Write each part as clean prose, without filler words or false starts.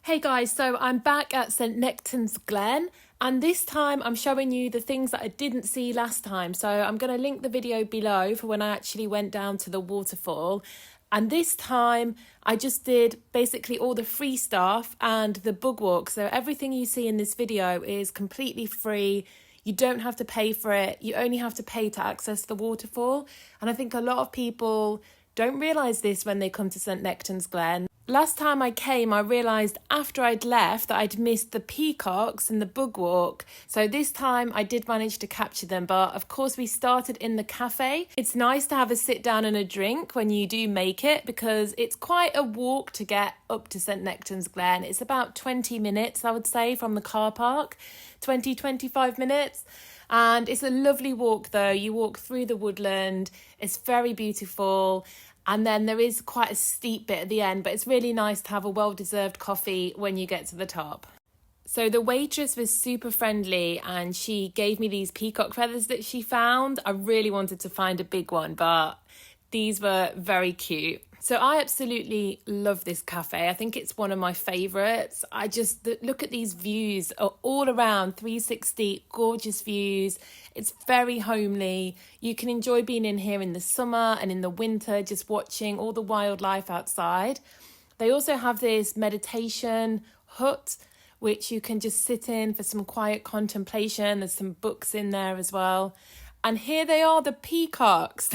Hey guys, so I'm back at St Nectan's Glen, and this time I'm showing you the things that I didn't see last time. So I'm going to link the video below for when I actually went down to the waterfall. And this time I just did basically all the free stuff and the bug walk. So everything you see in this video is completely free. You don't have to pay for it. You only have to pay to access the waterfall. And I think a lot of people don't realise this when they come to St Nectan's Glen. Last time I came, I realised after I'd left that I'd missed the peacocks and the bug walk. So this time I did manage to capture them, but of course we started in the cafe. It's nice to have a sit down and a drink when you do make it because it's quite a walk to get up to St Nectan's Glen. It's about 20 minutes, I would say, from the car park, 25 minutes. And it's a lovely walk though. You walk through the woodland. It's very beautiful. And then there is quite a steep bit at the end, but it's really nice to have a well-deserved coffee when you get to the top. So the waitress was super friendly and she gave me these peacock feathers that she found. I really wanted to find a big one, but these were very cute. So I absolutely love this cafe. I think it's one of my favourites. Look at these views all around, 360, gorgeous views. It's very homely. You can enjoy being in here in the summer and in the winter, just watching all the wildlife outside. They also have this meditation hut, which you can just sit in for some quiet contemplation. There's some books in there as well. And here they are, the peacocks.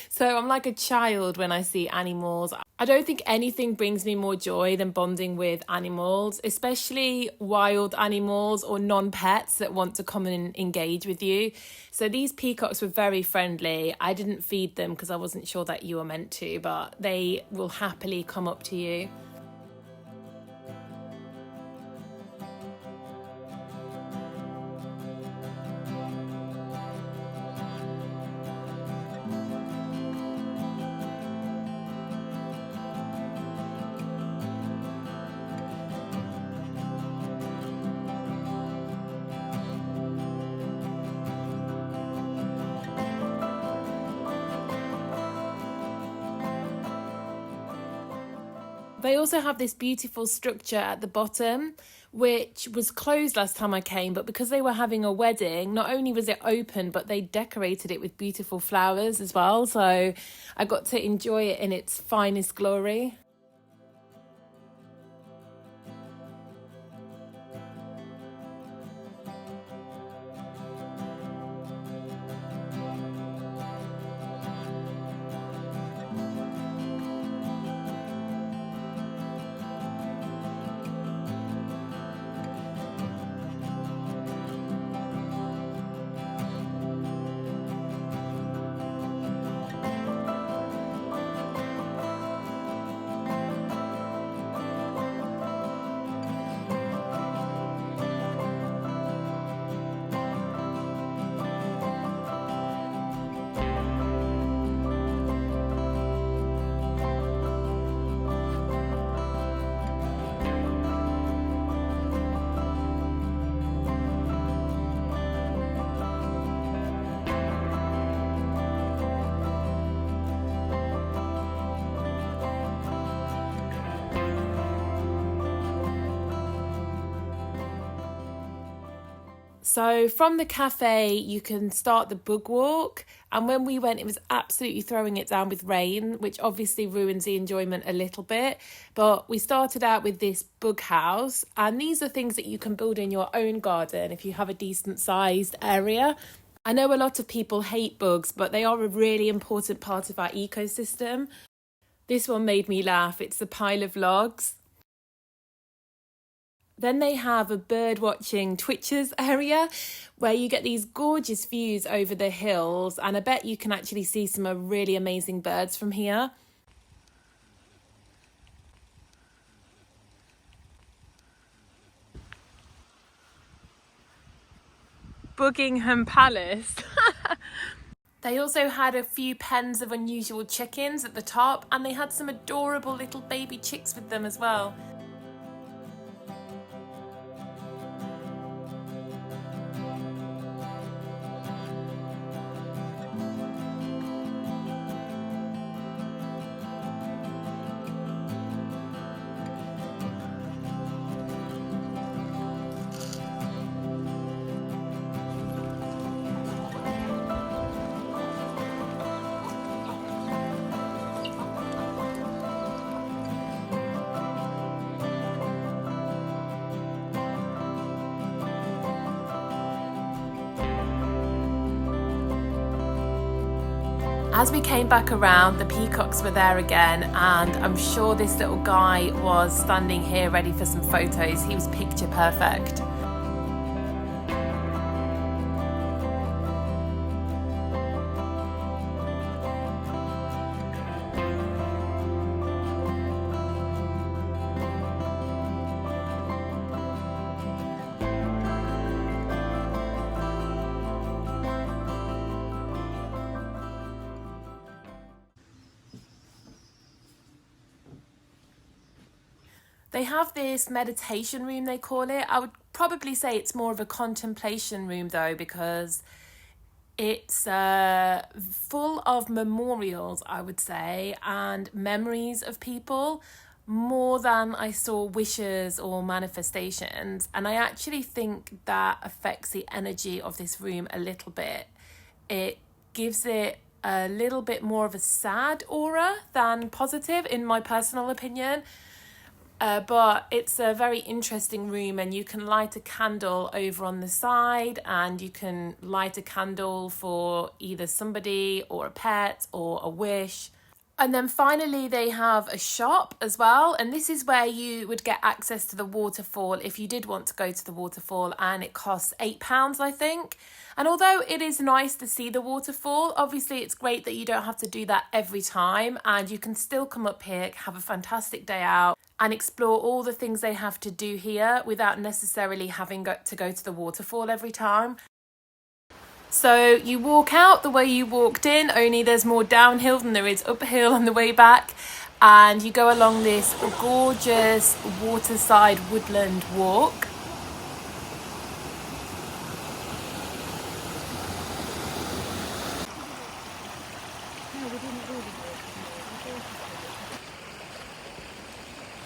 So I'm like a child when I see animals. I don't think anything brings me more joy than bonding with animals, especially wild animals or non-pets that want to come and engage with you. So these peacocks were very friendly. I didn't feed them because I wasn't sure that you were meant to, but they will happily come up to you. They also have this beautiful structure at the bottom, which was closed last time I came, but because they were having a wedding, not only was it open, but they decorated it with beautiful flowers as well. So I got to enjoy it in its finest glory. So from the cafe, you can start the bug walk. And when we went, it was absolutely throwing it down with rain, which obviously ruins the enjoyment a little bit. But we started out with this bug house. And these are things that you can build in your own garden if you have a decent sized area. I know a lot of people hate bugs, but they are a really important part of our ecosystem. This one made me laugh. It's a pile of logs. Then they have a bird watching twitchers area where you get these gorgeous views over the hills, and I bet you can actually see some really amazing birds from here. Buckingham Palace. They also had a few pens of unusual chickens at the top, and they had some adorable little baby chicks with them as well. As we came back around, the peacocks were there again, and I'm sure this little guy was standing here ready for some photos. He was picture perfect. They have this meditation room, they call it. I would probably say it's more of a contemplation room though, because it's full of memorials, I would say, and memories of people, more than I saw wishes or manifestations. And I actually think that affects the energy of this room a little bit. It gives it a little bit more of a sad aura than positive, in my personal opinion. But it's a very interesting room, and you can light a candle over on the side, and you can light a candle for either somebody or a pet or a wish. And then finally they have a shop as well, and this is where you would get access to the waterfall if you did want to go to the waterfall, and it costs £8, I think. And although it is nice to see the waterfall, obviously it's great that you don't have to do that every time, and you can still come up here, have a fantastic day out and explore all the things they have to do here without necessarily having to go to the waterfall every time. So you walk out the way you walked in, only there's more downhill than there is uphill on the way back, and you go along this gorgeous waterside woodland walk.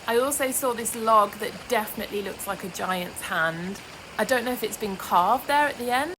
I also saw this log that definitely looks like a giant's hand. I don't know if it's been carved there at the end.